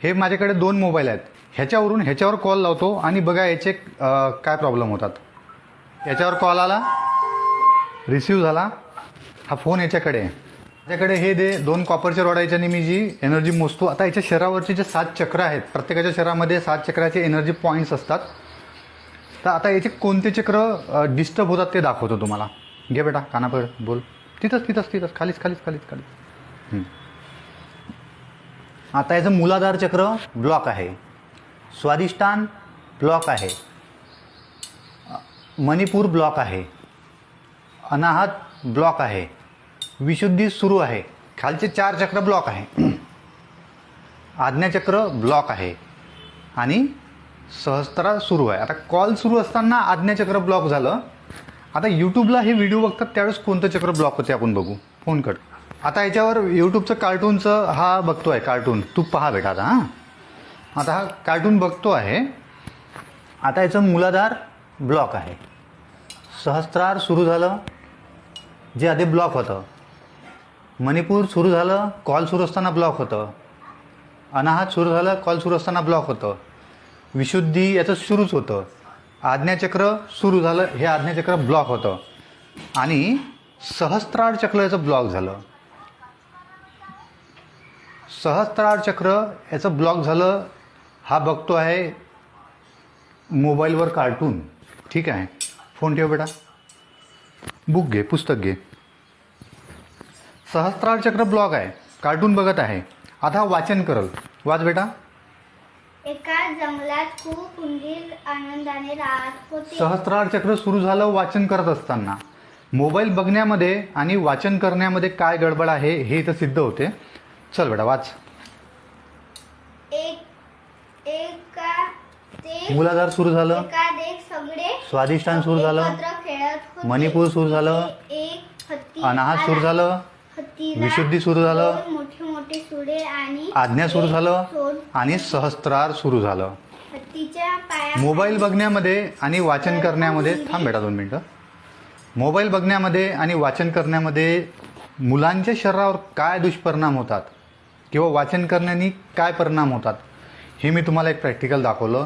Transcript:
हे माझ्याकडे 2 मोबाईल आहेत. ह्याच्यावर कॉल लावतो आणि बघा याचे काय प्रॉब्लेम होतात. याच्यावर कॉल आला, रिसीव झाला, हा फोन याच्याकडे आहे. याच्याकडे हे 2 कॉपरच्या रॉड याच्याने मी जी एनर्जी मोजतो. आता याच्या शरीरावरचे जे 7 चक्र आहेत, प्रत्येकाच्या शरीरामध्ये 7 चक्राचे एनर्जी पॉईंट्स असतात. तर आता याचे कोणते चक्र डिस्टर्ब होतात ते दाखवतो तुम्हाला. घे बेटा कानापड बोल. तिथंच खालीच. आता याचं मूलाधार चक्र ब्लॉक आहे, स्वादिष्टान ब्लॉक आहे, मणिपूर ब्लॉक आहे, अनाहत ब्लॉक आहे, विशुद्धी सुरू आहे. खालचे 4 चक्र ब्लॉक आहे. आज्ञाचक्र ब्लॉक आहे आणि सहस्त्रार सुरू आहे. आता कॉल सुरू असताना आज्ञाचक्र ब्लॉक झालं. आता यूट्यूबला हे व्हिडिओ बघतात त्यावेळेस कोणतं चक्र ब्लॉक होते आपण बघू. Phone cut. आता याच्यावर यूट्यूबचं कार्टूनचं हा बघतो आहे कार्टून. तू पहा बेटा आता. आता हा कार्टून बघतो आहे. आता याचं मूलाधार ब्लॉक आहे, सहस्त्रार सुरू झालं जे आधी ब्लॉक होतं, मणिपूर सुरू झालं कॉल सुरू असताना ब्लॉक होतं, अनाहत सुरू झालं कॉल सुरू असताना ब्लॉक होतं, विशुद्धी याचं सुरूच होतं, आज्ञाचक्र सुरू झालं हे आज्ञाचक्र ब्लॉक होतं आणि सहस्त्रार चक्र याचं ब्लॉक झालं. सहस्त्रार चक्र याचं ब्लॉक झालं. हा बघतो आहे मोबाईलवर कार्टून. ठीक आहे, फोन ठेव बेटा, बुक घे, पुस्तक घे. सहस्त्रार चक्र ब्लॉक आहे, कार्टून बघत आहे. आता वाचन करल. वाच बेटा. एका जंगलात खूप उंदीर आनंदाने राहत होते. सहस्त्रार चक्र सुरू झालं वाचन करत असताना. मोबाईल बघण्यामध्ये आणि वाचन करण्यामध्ये काय गडबड आहे हे इथं सिद्ध होते. चल बेटा वाच. मूलाधार सुरू झालं, सगळे स्वादिष्टान सुरू झालं, एकत्र खेळत होते. मणिपूर सुरू झालं, एक हत्ती अनाहत सुरू झालं, हत्तीला विशुद्धी सुरू झालं, 2 मोठे सुळे आणि आज्ञा सुरू झालं सोड. आणि सहस्त्रार सुरू झालं. हत्तीच्या पाया मोबाईल बघण्यामध्ये आणि वाचन करण्यामध्ये थांब बेटा 2 मिनटं. मोबाईल बघण्यामध्ये आणि वाचन करण्यामध्ये मुलांच्या शरीरावर काय दुष्परिणाम होतात किंवा वाचन करण्याने काय परिणाम होतात हे मी तुम्हाला एक प्रॅक्टिकल दाखवलं.